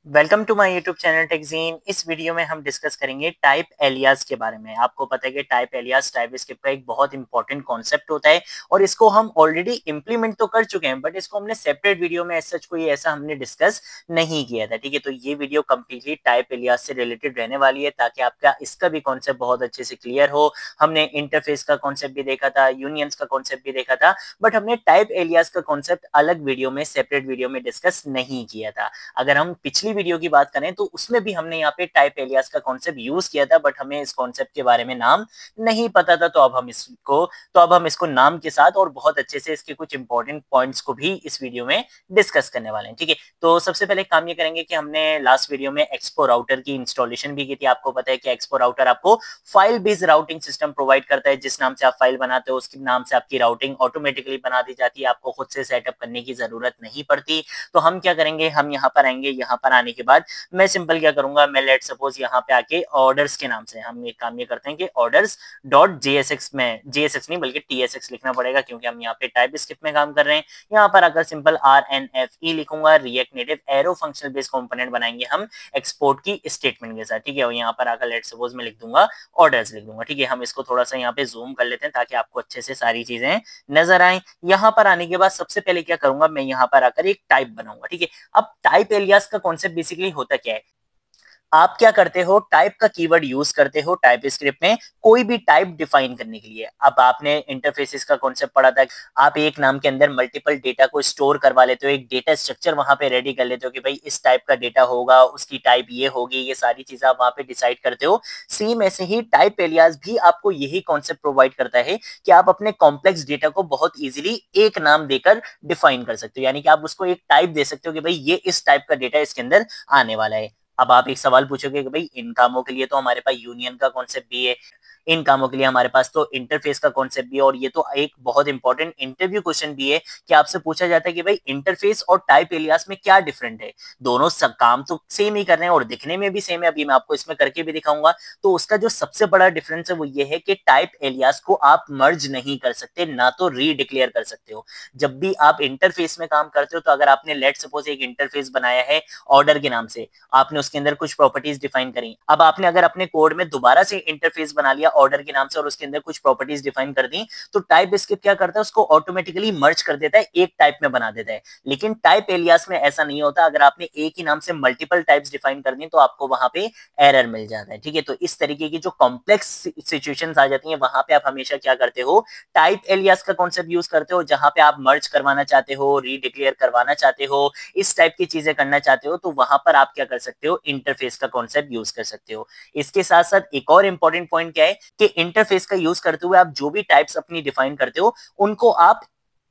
Welcome to my YouTube channel Techgene. इस video में हम डिस्कस करेंगे टाइप एलियास के बारे में। आपको पता है कि टाइप एलियास टाइप स्क्रिप्ट का एक बहुत इंपॉर्टेंट कॉन्सेप्ट होता है और इसको हम ऑलरेडी इंप्लीमेंट तो कर चुके हैं, बट इसको हमने सेपरेट वीडियो में सच कोई ऐसा हमने डिस्कस नहीं किया था। ठीक है, तो ये वीडियो कंप्लीटली टाइप एलियास से रिलेटेड रहने वाली है ताकि आपका इसका भी कॉन्सेप्ट बहुत अच्छे से क्लियर हो। हमने इंटरफेस का कॉन्सेप्ट भी देखा था, यूनियंस का कॉन्सेप्ट भी देखा था, बट हमने टाइप एलियास का कॉन्सेप्ट अलग वीडियो में सेपरेट वीडियो में डिस्कस नहीं किया था। अगर हम पिछली वीडियो की बात करें तो उसमें भी हमने यहाँ पे टाइप एलियास का कॉन्सेप्ट यूज किया था, बट हमें इस कॉन्सेप्ट के बारे में नाम नहीं पता था। तो अब हम इसको नाम के साथ और बहुत अच्छे से इसके कुछ इंपॉर्टेंट पॉइंट्स को भी इस वीडियो में डिस्कस करने वाले हैं। ठीक है, तो सबसे पहले काम ये करेंगे कि हमने लास्ट वीडियो में एक्सपो राउटर की इंस्टॉलेशन भी की थी। आपको पता है कि एक्सपो राउटर आपको file based routing system provide करता है। जिस नाम से आप फाइल बनाते हो उसके नाम से आपकी राउटिंग ऑटोमेटिकली बना दी जाती है, आपको खुद से सेटअप करने की जरूरत नहीं पड़ती। तो हम क्या करेंगे, हम यहाँ पर आएंगे। यहाँ पर आने के बाद मैं सिंपल क्या करूंगा, मैं लेट सपोज यहाँ पे आके ऑर्डर्स के नाम से हम एक काम ये करते हैं कि ऑर्डर्स डॉट जेएसएक्स में, जेएसएक्स नहीं बल्कि टीएसएक्स लिखना पड़ेगा क्योंकि हम यहाँ पे टाइप स्क्रिप्ट में काम कर रहे हैं। यहाँ पर आकर सिंपल RNFE लिखूंगा। React native arrow functional based component बनाएंगे हम एक्सपोर्ट की स्टेटमेंट के साथ। ठीक है, और यहाँ पर आकर लेट सपोज मैं लिख दूंगा ऑर्डर्स लिख दूंगा। ठीक है, हम इसको थोड़ा सा यहाँ पे जूम कर लेते हैं ताकि आपको अच्छे से सारी चीजें नजर आए। यहाँ पर आने के बाद सबसे पहले क्या करूंगा, मैं यहाँ पर आकर एक टाइप बनाऊंगा। ठीक है, अब टाइप एलियास का कॉन्सेप्ट बेसिकली होता क्या है, आप क्या करते हो, टाइप का कीवर्ड यूज करते हो टाइप स्क्रिप्ट में कोई भी टाइप डिफाइन करने के लिए। अब आपने इंटरफेसेस का कॉन्सेप्ट पढ़ा था, आप एक नाम के अंदर मल्टीपल डेटा को स्टोर करवा लेते हो, एक डेटा स्ट्रक्चर वहां पे रेडी कर लेते हो कि भाई इस टाइप का डेटा होगा, उसकी टाइप ये होगी, ये सारी चीजें आप वहां पे डिसाइड करते हो। सेम ऐसे ही टाइप एलियास भी आपको यही कॉन्सेप्ट प्रोवाइड करता है कि आप अपने कॉम्प्लेक्स डेटा को बहुत इजीली एक नाम देकर डिफाइन कर सकते हो। यानी कि आप उसको एक टाइप दे सकते हो कि भाई ये इस टाइप का डेटा इसके अंदर आने वाला है। अब आप एक सवाल पूछोगे कि भाई इन कामों के लिए तो हमारे पास यूनियन का कॉन्सेप्ट भी है, इन कामों के लिए हमारे पास तो इंटरफेस का कॉन्सेप्ट भी है, और ये तो एक बहुत इंपॉर्टेंट इंटरव्यू क्वेश्चन भी है कि आपसे पूछा जाता है कि भाई इंटरफेस और टाइप एलियास में क्या डिफरेंट है। दोनों सब काम तो सेम ही कर रहे हैं और दिखने में भी सेम है। अभी मैं आपको इसमें करके भी दिखाऊंगा। तो उसका जो सबसे बड़ा डिफरेंस है वो ये है कि टाइप एलियास को आप मर्ज नहीं कर सकते, ना तो रीडिक्लेयर कर सकते हो। जब भी आप इंटरफेस में काम करते हो तो अगर आपने लेट सपोज एक इंटरफेस बनाया है ऑर्डर के नाम से, आपने उसके अंदर कुछ प्रॉपर्टीज डिफाइन करी। अब आपने अगर अपने कोड में दोबारा से इंटरफेस बना लिया ऑर्डर के नाम से और उसके अंदर कुछ प्रॉपर्टीज डिफाइन कर दी, तो टाइप स्क्रिप्ट क्या करता है, उसको ऑटोमेटिकली मर्ज कर देता है, एक टाइप में बना देता है। लेकिन टाइप एलियास में ऐसा नहीं होता। अगर आपने एक ही नाम से मल्टीपल टाइप्स डिफाइन कर दी तो आपको वहां पे एरर मिल जाता है। ठीक है, तो इस तरीके की जो कॉम्प्लेक्स सिचुएशंस आ जाती हैं वहां पे आप हमेशा क्या करते हो, टाइप एलियास का कॉन्सेप्ट यूज करते हो। जहां पे आप मर्ज करवाना चाहते हो, रीडिक्लेयर करवाना चाहते हो, इस टाइप की चीजें करना चाहते हो, तो वहां पर आप क्या कर सकते हो, इंटरफेस का कॉन्सेप्ट यूज कर सकते हो। इसके साथ साथ एक और इंपॉर्टेंट पॉइंट क्या है कि इंटरफेस का यूज करते हुए आप जो भी टाइप्स अपनी डिफाइन करते हो उनको आप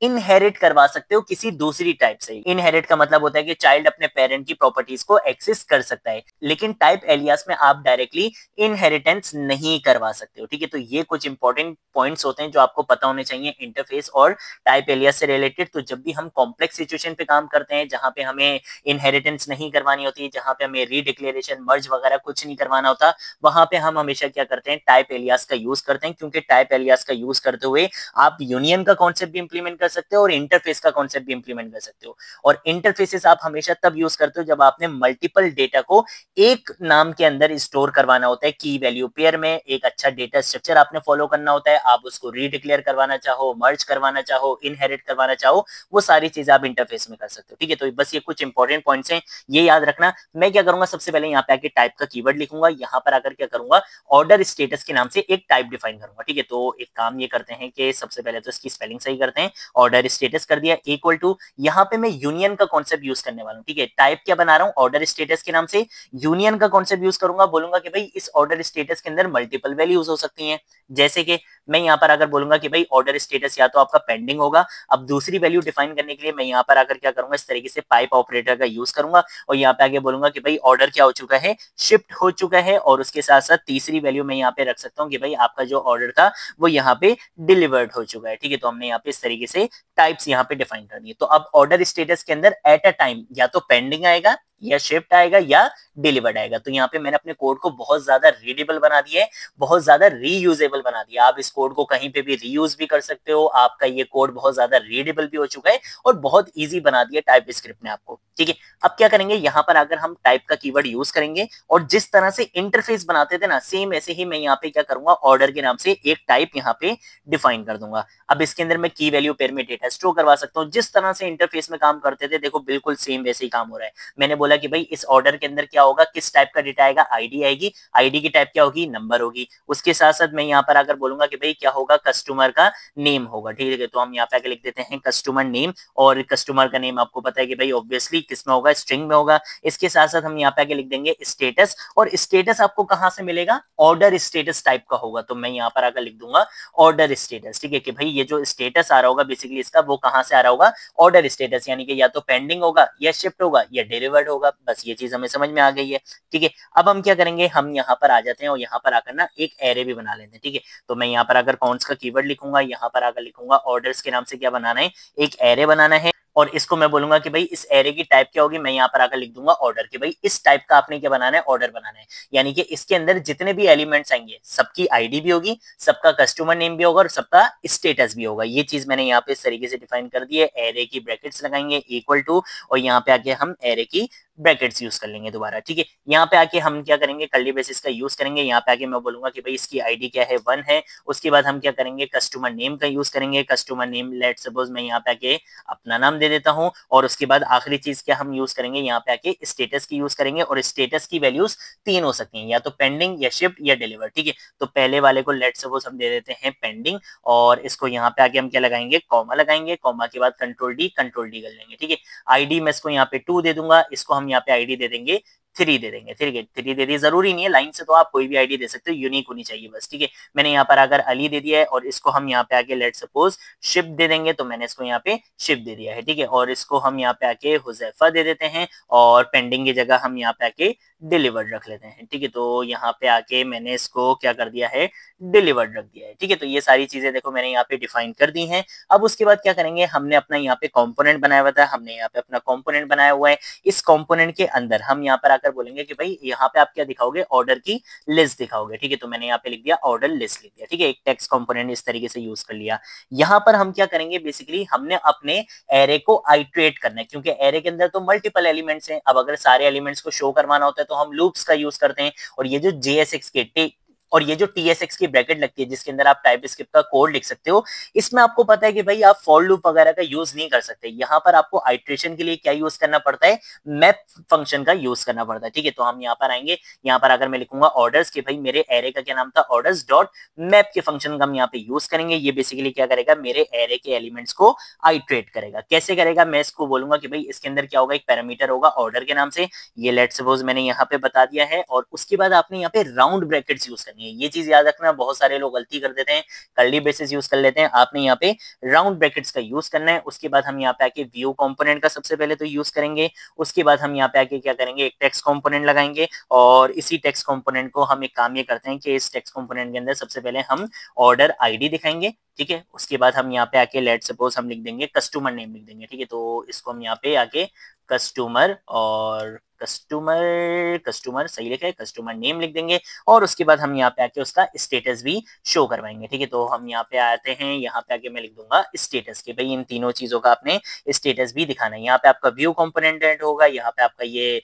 इनहेरिट करवा सकते हो किसी दूसरी टाइप से। इनहेरिट का मतलब होता है कि चाइल्ड अपने पेरेंट की प्रॉपर्टीज को एक्सेस कर सकता है, लेकिन टाइप एलियास में आप डायरेक्टली इनहेरिटेंस नहीं करवा सकते हो। ठीक है, तो ये कुछ इंपॉर्टेंट पॉइंट्स होते हैं जो आपको पता होने चाहिए इंटरफेस और टाइप एलियास से रिलेटेड। तो जब भी हम कॉम्प्लेक्स सिचुएशन पे काम करते हैं जहां पे हमें इनहेरिटेंस नहीं करवानी होती, जहां पे हमें रीडिक्लेरेशन मर्ज वगैरह कुछ नहीं करवाना होता, वहां पे हम हमेशा क्या करते हैं, टाइप एलियास का यूज करते हैं। क्योंकि टाइप एलियास का यूज करते हुए आप यूनियन का कॉन्सेप्ट भी इंप्लीमेंट कर सकते हो और इंटरफेस का कॉन्सेप्ट भी इंप्लीमेंट कर सकते हो। और इंटरफेसेस आप हमेशा तब यूज करते हो जब आपने मल्टीपल डेटा को एक नाम के अंदर स्टोर करवाना होता है। की वैल्यू पेयर में एक अच्छा डेटा स्ट्रक्चर आपने फॉलो करना होता है। आप उसको रीडिक्लेयर करवाना चाहो, मर्ज करवाना चाहो, इनहेरिट करवाना चाहो, वो सारी चीजें आप इंटरफेस में कर सकते हो। ठीक है, तो बस ये कुछ इंपॉर्टेंट पॉइंट्स हैं, ये याद रखना। मैं क्या करूंगा, सबसे पहले यहाँ पे आके टाइप का कीवर्ड लिखूंगा। यहाँ पर आकर क्या करूंगा, ऑर्डर स्टेटस के नाम से एक टाइप डिफाइन करूंगा। ठीक है, तो एक काम ये करते हैं कि सबसे पहले तो इसकी स्पेलिंग सही करते हैं। ऑर्डर स्टेटस कर दिया इक्वल टू, यहाँ पे मैं यूनियन का कॉन्सेप्ट यूज करने वाला हूँ। ठीक है, टाइप क्या बना रहा हूँ, ऑर्डर स्टेटस के नाम से यूनियन का कॉन्सेप्ट यूज करूंगा। बोलूंगा कि भाई इस ऑर्डर स्टेटस के अंदर मल्टीपल वैल्यूज हो सकती हैं। जैसे कि मैं यहाँ पर अगर बोलूंगा कि भाई ऑर्डर स्टेटस या तो आपका पेंडिंग होगा, अब दूसरी वैल्यू डिफाइन करने के लिए मैं यहाँ पर आकर क्या करूंगा, इस तरीके से पाइप ऑपरेटर का यूज करूंगा और यहाँ पे आगे बोलूंगा कि भाई ऑर्डर क्या हो चुका है, शिफ्ट हो चुका है। और उसके साथ साथ तीसरी वैल्यू मैं यहाँ पे रख सकता हूँ कि भाई आपका जो ऑर्डर था वो यहाँ पे डिलीवर्ड हो चुका है। ठीक है, तो हमने यहाँ पे इस तरीके से टाइप्स यहाँ पे डिफाइन कर दिए। तो अब ऑर्डर स्टेटस के अंदर एट अ टाइम या तो पेंडिंग आएगा या शिफ्ट आएगा या डिलीवर्ड आएगा। तो यहाँ पे मैंने अपने कोड को बहुत ज्यादा रीडेबल बना दिया है, बहुत ज्यादा रीयूजेबल बना दिया। आप इस कोड को कहीं पे भी रीयूज भी कर सकते हो। आपका ये कोड बहुत ज्यादा रीडेबल भी हो चुका है और बहुत ईजी बना दिया टाइप स्क्रिप्ट ने आपको। ठीक है, अब क्या करेंगे, यहाँ पर अगर हम टाइप का कीवर्ड यूज करेंगे और जिस तरह से इंटरफेस बनाते थे ना, सेम ऐसे ही मैं यहाँ पे क्या करूंगा, ऑर्डर के नाम से एक टाइप यहाँ पे डिफाइन कर दूंगा। अब इसके अंदर मैं की वैल्यू पेयर में डेटा स्टोर करवा सकता हूँ। जिस तरह से इंटरफेस में काम करते थे, देखो बिल्कुल सेम वैसे ही काम हो रहा है। मैंने बोला कि भाई इस ऑर्डर के अंदर क्या होगा, किस टाइप का डेटा आएगा, आईडी आएगी, आईडी की टाइप क्या होगी, नंबर होगी। उसके साथ साथ मैं यहाँ पर अगर बोलूंगा कि भाई क्या होगा, कस्टमर का नेम होगा। ठीक है, तो हम यहाँ पे आके लिख देते हैं कस्टमर नेम, और कस्टमर का नेम आपको पता है कि भाई ऑब्वियसली किस में होगा, स्ट्रिंग में होगा। इसके साथ साथ हम यहाँ पे आके लिख देंगे स्टेटस, और स्टेटस आपको कहां से मिलेगा, ऑर्डर स्टेटस टाइप का होगा। तो मैं यहाँ पर आकर लिख दूंगा ऑर्डर स्टेटस। ठीक है, कि भाई ये जो स्टेटस आ रहा होगा बेसिकली इसका, वो कहां से आ रहा होगा, ऑर्डर स्टेटस, यानी कि या तो पेंडिंग होगा या शिफ्ट होगा या डिलीवर्ड होगा। बस ये चीज हमें समझ में आ गई है। ठीक है, अब हम क्या करेंगे, हम यहाँ पर आ जाते हैं और यहाँ पर आकर ना एक एरे भी बना लेते हैं। ठीक है, तो मैं यहाँ पर अगर कौन का कीवर्ड लिखूंगा, यहाँ पर आकर लिखूंगा ऑर्डर्स के नाम से क्या बनाना है, एक एरे बनाना है। और इसको मैं बोलूंगा कि भाई इस एरे की टाइप क्या होगी, मैं यहाँ पर आकर लिख दूंगा ऑर्डर, कि भाई इस टाइप का आपने क्या बनाना है, ऑर्डर बनाना है। यानी कि इसके अंदर जितने भी एलिमेंट्स आएंगे सबकी आईडी भी होगी, सबका कस्टमर नेम भी होगा और सबका स्टेटस भी होगा। ये चीज मैंने यहाँ पे इस तरीके से डिफाइन कर दी है। एरे की ब्रैकेट्स लगाएंगे इक्वल टू, और यहाँ पे आके हम एरे की ब्रैकेट्स यूज कर लेंगे दोबारा। ठीक है, यहाँ पे आके हम क्या करेंगे, कर्ली ब्रेसेस का यूज करेंगे। यहाँ पे आके मैं बोलूंगा कि भाई इसकी आईडी क्या है, 1 है। उसके बाद हम क्या करेंगे, कस्टमर नेम का यूज करेंगे। कस्टमर नेम लेट सपोज मैं यहाँ पे आके अपना नाम दे देता हूँ। और उसके बाद आखिरी चीज क्या हम यूज करेंगे, यहाँ पे आके स्टेटस की यूज करेंगे। और स्टेटस की वैल्यूज 3 हो सकती हैं, या तो पेंडिंग या शिफ्ट या डिलीवर। ठीक है, तो पहले वाले को लेट सपोज हम दे देते हैं पेंडिंग, और इसको यहाँ पे आके हम क्या लगाएंगे, कॉमा लगाएंगे। कॉमा के बाद कंट्रोल डी कर लेंगे। ठीक है, आईडी मैं इसको यहाँ पे 2 दे दूंगा, इसको हम यहाँ पे आईडी दे देंगे 3 दे देंगे। ठीक है, 3 दे दी, जरूरी नहीं है लाइन से, तो आप कोई भी आईडी दे सकते हो, यूनिक होनी चाहिए बस। ठीक है, मैंने यहाँ पर अगर अली दे दिया है, और इसको हम यहाँ पे आके लेट सपोज शिफ्ट दे देंगे, तो मैंने इसको यहाँ पे शिफ्ट दे दिया है। ठीक है, और इसको हम यहाँ पे आके हुजैफा दे देते हैं, और पेंडिंग की जगह हम यहाँ पे आके डिलीवर्ड रख लेते हैं। ठीक है, तो यहाँ पे आके मैंने इसको क्या कर दिया है, डिलीवर्ड रख दिया है। ठीक है, तो ये सारी चीजें देखो मैंने यहाँ पे डिफाइन कर दी हैं। अब उसके बाद क्या करेंगे, हमने अपना यहाँ पे कंपोनेंट बनाया हुआ था, हमने यहाँ पे अपना कंपोनेंट बनाया हुआ है। इस कंपोनेंट के अंदर हम यहाँ पर आकर बोलेंगे कि भाई यहाँ पे आप क्या दिखाओगे, ऑर्डर की लिस्ट दिखाओगे। ठीक है, तो मैंने यहाँ पे लिख दिया ऑर्डर लिस्ट लिख दिया। ठीक है, एक टेक्स्ट कंपोनेंट इस तरीके से यूज कर लिया। यहाँ पर हम क्या करेंगे, बेसिकली हमने अपने एरे को आइट्रेट करना है, क्योंकि एरे के अंदर तो मल्टीपल एलिमेंट्स हैं। अब अगर सारे एलिमेंट्स को शो करवाना होता है तो हम लूप्स का यूज करते हैं। और ये जो JSX के और ये जो TSX की ब्रैकेट लगती है जिसके अंदर आप टाइप स्क्रिप्ट का कोड लिख सकते हो, इसमें आपको पता है कि भाई आप फॉर लूप वगैरह का यूज नहीं कर सकते। यहाँ पर आपको आइट्रेशन के लिए क्या यूज करना पड़ता है, मैप फंक्शन का यूज करना पड़ता है। ठीक है, तो हम यहाँ पर आएंगे, यहाँ पर अगर मैं लिखूंगा ऑर्डर्स के भाई मेरे एरे का क्या नाम था, ऑर्डर्स डॉट मैप के फंक्शन का हम यहाँ पे यूज करेंगे। ये बेसिकली क्या करेगा, मेरे एरे के एलिमेंट्स को आइट्रेट करेगा। कैसे करेगा, मैं इसको बोलूंगा कि भाई इसके अंदर क्या होगा, एक पैरामीटर होगा ऑर्डर के नाम से, ये लेट सपोज मैंने यहाँ पे बता दिया है। और उसके बाद आपने यहाँ पे राउंड ब्रैकेट्स यूज करनी है। ये चीज याद रखना, बहुत सारे लोग गलती कर देते हैं, कर्ली ब्रेसेस यूज कर लेते हैं। आपने यहाँ पे राउंड ब्रैकेट्स का यूज करना है। उसके बाद हम यहाँ पे आके व्यू कंपोनेंट का सबसे पहले तो यूज करेंगे। उसके बाद हम यहाँ पे आके क्या करेंगे, एक टेक्स्ट कंपोनेंट लगाएंगे। और इसी टेक्स्ट कंपोनेंट को हम एक काम ये करते हैं कि इस टेक्स्ट कंपोनेंट के अंदर सबसे पहले हम ऑर्डर आईडी दिखाएंगे। ठीक है, उसके बाद हम यहाँ पे आके लेट सपोज हम लिख देंगे कस्टमर नेम लिख देंगे। ठीक है, तो इसको हम यहाँ पे आके कस्टमर और कस्टमर कस्टमर सही लिखा है, कस्टमर नेम लिख देंगे। और उसके बाद हम यहाँ पे आके उसका स्टेटस भी शो करवाएंगे। ठीक है, तो हम यहाँ पे आते हैं, यहाँ पे आके मैं लिख दूंगा स्टेटस के भाई इन तीनों चीजों का आपने स्टेटस भी दिखाना है। यहाँ पे आपका व्यू कंपोनेंट एंड होगा, यहाँ पे आपका ये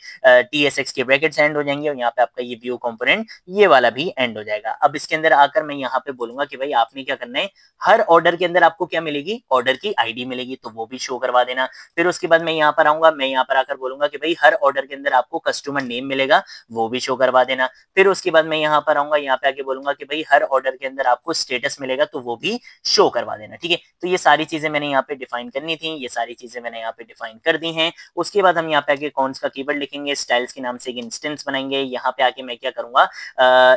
TSX के ब्रैकेट्स एंड हो जाएंगे, और यहाँ पे आपका ये व्यू कंपोनेंट ये वाला भी एंड हो जाएगा। अब इसके अंदर आकर मैं यहाँ पे बोलूंगा कि भाई आपने क्या करना है, हर ऑर्डर के अंदर आपको क्या मिलेगी, ऑर्डर की आईडी मिलेगी, तो वो भी शो करवा देना। फिर उसके बाद मैं यहाँ पर आऊंगा, मैं यहाँ पर आकर बोलूंगा कि भाई हर ऑर्डर के अंदर आपको कस्टमर नेम मिलेगा, वो भी शो करवा देना। फिर उसके बाद मैं यहाँ पर आऊंगा, यहाँ पे आके बोलूंगा कि भाई हर ऑर्डर के अंदर आपको स्टेटस मिलेगा, तो वो भी शो करवा देना। ठीक है, तो ये सारी चीजें मैंने यहाँ पे डिफाइन करनी थी, ये सारी चीजें मैंने यहाँ पे डिफाइन कर दी हैं। उसके बाद हम यहाँ पे आके कौन सा कीवर्ड लिखेंगे, स्टाइल्स के नाम से एक इंस्टेंस बनाएंगे। यहाँ पे आके मैं क्या करूंगा,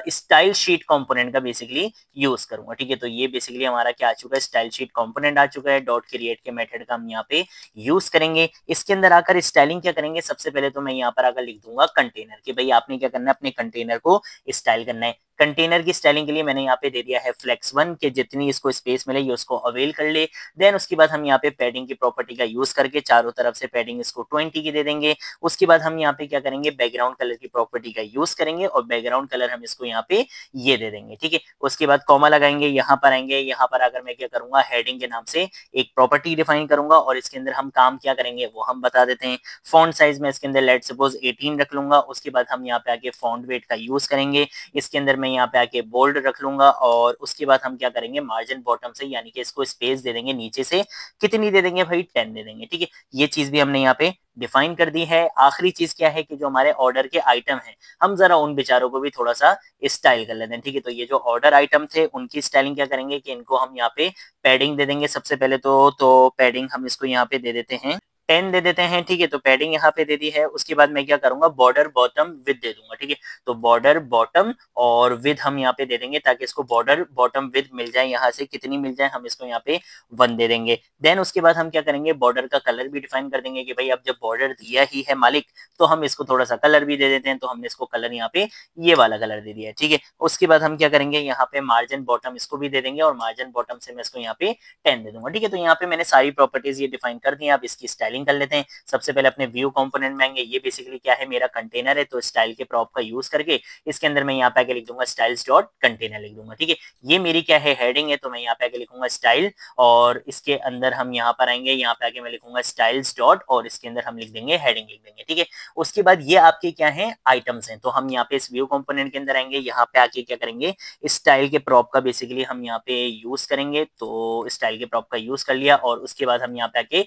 स्टाइल शीट कंपोनेंट का बेसिकली यूज करूंगा। ठीक है, तो ये बेसिकली हमारा क्या आ चुका है, स्टाइल शीट कंपोनेंट आ चुका है। डॉट क्रिएट के मेथड का हम यहाँ पे यूज करेंगे। इसके अंदर आकर स्टाइलिंग क्या करेंगे, सबसे पहले तो मैं यहाँ पर आकर लिख दूंगा कंटेनर, कि भाई आपने क्या करना है, अपने कंटेनर को स्टाइल करना है। कंटेनर की स्टाइलिंग के लिए मैंने यहाँ पे दे दिया है फ्लेक्स 1 के जितनी इसको स्पेस मिले ये उसको अवेल कर ले। देन उसके बाद हम यहाँ पे पैडिंग की प्रॉपर्टी का यूज करके चारों तरफ से पैडिंग इसको 20 की दे देंगे। उसके बाद हम यहाँ पे क्या करेंगे, बैकग्राउंड कलर की प्रॉपर्टी का यूज करेंगे और बैकग्राउंड कलर हम इसको यहाँ पे ये दे देंगे। ठीक है, उसके बाद कॉमा लगाएंगे, यहाँ पर आएंगे, यहाँ पर आकर मैं क्या करूंगा, हेडिंग के नाम से एक प्रॉपर्टी डिफाइन करूंगा और इसके अंदर हम काम क्या करेंगे वो हम बता देते हैं। फॉन्ट साइज में इसके अंदर लेट सपोज 18 रख लूंगा। उसके बाद हम यहाँ पे आके फॉन्ट वेट का यूज करेंगे, इसके अंदर मैं यहाँ पे आके बोल्ड रख लूंगा और उसके बाद हम क्या करेंगे, मार्जिन बॉटम से यानी कि इसको स्पेस दे देंगे नीचे से, कितनी दे देंगे भाई, 10 दे देंगे। ठीक है, ये चीज भी हमने यहाँ पे डिफाइन कर दी है। आखिरी चीज क्या है कि जो हमारे ऑर्डर के आइटम है हम जरा उन बेचारों को भी थोड़ा सा स्टाइल कर लेते हैं। ठीक है, तो ये जो ऑर्डर आइटम थे उनकी स्टाइलिंग क्या करेंगे कि इनको हम यहाँ पे पैडिंग दे देंगे सबसे पहले तो पैडिंग हम इसको यहाँ पे दे देते हैं 10 दे देते हैं। ठीक है, तो पैडिंग यहाँ पे दे दी है। उसके बाद मैं क्या करूंगा, बॉर्डर बॉटम विद दे दूंगा। ठीक है, तो बॉर्डर बॉटम और विद हम यहाँ पे दे देंगे ताकि इसको बॉर्डर बॉटम विद मिल जाए, यहाँ से कितनी मिल जाए, हम इसको यहाँ पे 1 दे देंगे। देन उसके बाद हम क्या करेंगे, बॉर्डर का कलर भी डिफाइन कर देंगे कि भाई अब जब बॉर्डर दिया ही है मालिक तो हम इसको थोड़ा सा कलर भी दे देते हैं, तो हमने इसको कलर यहाँ पे ये वाला कलर दे दिया है। ठीक है, उसके बाद हम क्या करेंगे, यहाँ पे मार्जिन बॉटम इसको भी दे देंगे और मार्जिन बॉटम से मैं इसको यहाँ पे 10 दे दूंगा। ठीक है, तो यहाँ पे मैंने सारी प्रॉपर्टीज ये डिफाइन कर दी है। अब इसकी स्टाइलिंग कर लेते हैं। सबसे पहले अपने व्यू कंपोनेंट में आएंगे, ये बेसिकली क्या है, मेरा कंटेनर है, तो स्टाइल के प्रॉप का यूज करके इसके अंदर मैं यहाँ पे आके लिख दूंगा स्टाइल्स डॉट कंटेनर लिख दूंगा। ठीक है, ये मेरी क्या है, हेडिंग है, तो मैं यहाँ पे आके लिखूंगा स्टाइल और इसके अंदर हम यहाँ पर आएंगे, यहाँ पे आके मैं लिखूंगा स्टाइल्स डॉट और इसके अंदर हम लिख देंगे हेडिंग लिख देंगे। ठीक है, उसके बाद ये आपके क्या है, आइटम्स हैं, तो हम यहाँ पे इस व्यू कंपोनेंट के अंदर आएंगे, यहाँ पे आके क्या करेंगे, स्टाइल के प्रॉप का बेसिकली हम यहाँ पे यूज करेंगे। तो स्टाइल के प्रॉप का यूज कर लिया और उसके बाद हम यहाँ पे आके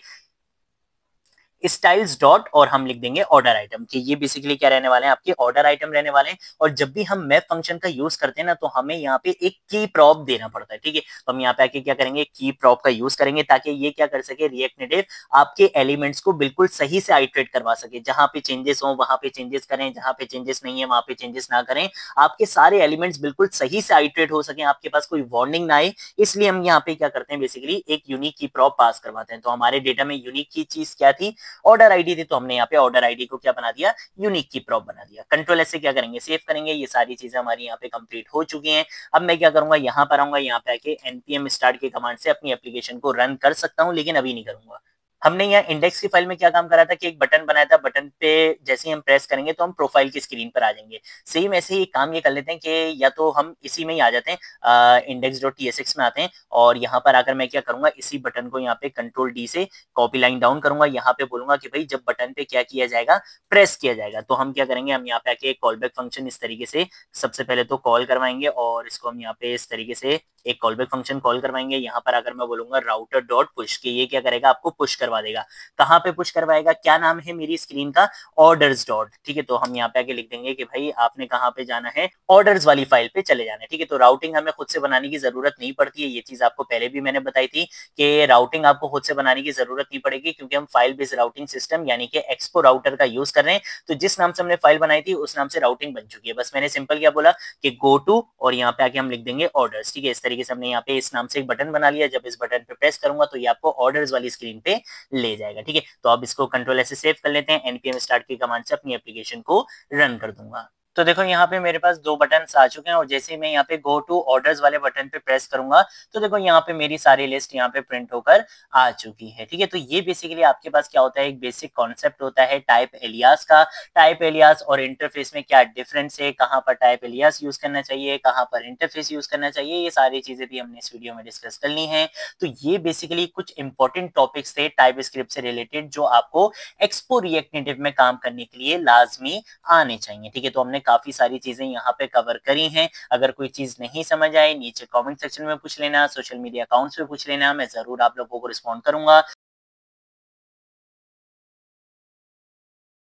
स्टाइल्स डॉट और हम लिख देंगे ऑर्डर आइटम कि ये बेसिकली क्या रहने वाले हैं, आपके ऑर्डर आइटम रहने वाले हैं। और जब भी हम मैप फंक्शन का यूज करते हैं ना तो हमें यहाँ पे एक की प्रॉप देना पड़ता है। ठीक है, तो हम यहाँ पे आके क्या करेंगे, की प्रॉप का यूज करेंगे ताकि ये क्या कर सके, रिएक्ट नेटिव आपके एलिमेंट्स को बिल्कुल सही से आइटरेट करवा सके। जहां पे चेंजेस हो वहां पे चेंजेस करें, जहां पे चेंजेस नहीं है वहां पे चेंजेस ना करें, आपके सारे एलिमेंट्स बिल्कुल सही से आइटरेट हो सके, आपके पास कोई वार्निंग ना आए। इसलिए हम यहाँ पे क्या करते हैं, बेसिकली एक यूनिक की प्रॉप पास करवाते हैं। तो हमारे डेटा में यूनिक की चीज क्या थी, ऑर्डर आईडी थी, तो हमने यहाँ पे ऑर्डर आईडी को क्या बना दिया, यूनिक की प्रॉप बना दिया। कंट्रोल एस से क्या करेंगे, सेव करेंगे। ये सारी चीजें हमारी यहाँ पे कंप्लीट हो चुकी हैं। अब मैं क्या करूंगा, यहाँ पर आऊंगा, यहाँ पे आके npm start के कमांड से अपनी एप्लीकेशन को रन कर सकता हूँ, लेकिन अभी नहीं करूंगा। हमने यहाँ इंडेक्स की फाइल में क्या काम करा था कि एक बटन बनाया था, बटन पे जैसे ही हम प्रेस करेंगे तो हम प्रोफाइल की स्क्रीन पर आ जाएंगे। सेम ऐसे ही काम ये कर लेते हैं कि या तो हम इसी में ही आ जाते हैं, index.tsx में आते हैं और यहाँ पर आकर मैं क्या करूंगा, इसी बटन को यहाँ पे कंट्रोल डी से कॉपी लाइन डाउन करूंगा। यहाँ पे बोलूंगा कि भाई जब बटन पे क्या किया जाएगा, प्रेस किया जाएगा, तो हम क्या करेंगे, हम यहाँ पे आके कॉल बैक फंक्शन इस तरीके से सबसे पहले तो कॉल करवाएंगे और इसको हम यहाँ पे इस तरीके से एक कॉल बैक फंक्शन कॉल करवाएंगे। यहाँ पर अगर मैं बोलूंगा राउटर डॉट पुश कि ये क्या करेगा, आपको पुश करवा देगा। कहाँ पे पुश करवाएगा, क्या नाम है मेरी स्क्रीन का, ऑर्डर्स डॉट। ठीक है, तो हम यहाँ पे आके लिख देंगे कि भाई आपने कहाँ पे जाना है, ऑर्डर्स वाली फाइल पे चले जाना है। ठीक है, तो राउटिंग हमें खुद से बनाने की जरूरत नहीं पड़ती है। ये चीज आपको पहले भी मैंने बताई थी कि राउटिंग आपको खुद से बनाने की जरूरत नहीं पड़ेगी क्योंकि हम फाइल बेस्ड राउटिंग सिस्टम यानी कि एक्सपो राउटर का यूज कर रहे हैं। तो जिस नाम से हमने फाइल बनाई थी उस नाम से राउटिंग बन चुकी है। बस मैंने सिंपल क्या बोला कि गो टू और यहाँ पे आके हम लिख देंगे ऑर्डर्स। ठीक है, इस तरीके से हमने यहाँ पे इस नाम से एक बटन बना लिया। जब इस बटन पे प्रेस करूंगा तो ये आपको ऑर्डर्स वाली स्क्रीन पे ले जाएगा। ठीक है, तो अब इसको कंट्रोल ऐसे सेव कर लेते हैं, npm start की कमांड से अपनी एप्लीकेशन को रन कर दूंगा। तो देखो यहाँ पे मेरे पास 2 बटन आ चुके हैं और जैसे ही मैं यहाँ पे गो टू ऑर्डर्स वाले बटन पे प्रेस करूंगा तो देखो यहाँ पे मेरी सारी लिस्ट यहाँ पे प्रिंट होकर आ चुकी है। ठीक है, तो ये बेसिकली आपके पास क्या होता है, एक बेसिक कॉन्सेप्ट होता है टाइप एलियास का। टाइप एलियास और इंटरफेस में क्या डिफरेंस है, कहाँ पर टाइप एलियास यूज करना चाहिए, कहाँ पर इंटरफेस यूज करना चाहिए, ये सारी चीजें भी हमने इस वीडियो में डिस्कस कर ली है। तो ये बेसिकली कुछ इंपॉर्टेंट टॉपिक्स थे टाइप स्क्रिप्ट से रिलेटेड जो आपको एक्सपो रिएक्ट नेटिव में काम करने के लिए लाजमी आने चाहिए। ठीक है, तो हमने काफी सारी चीजें यहाँ पे कवर करी हैं। अगर कोई चीज नहीं समझ आए नीचे कमेंट सेक्शन में पूछ लेना, सोशल मीडिया अकाउंट्स पे पूछ लेना, मैं जरूर आप लोगों को रिस्पॉन्ड करूंगा।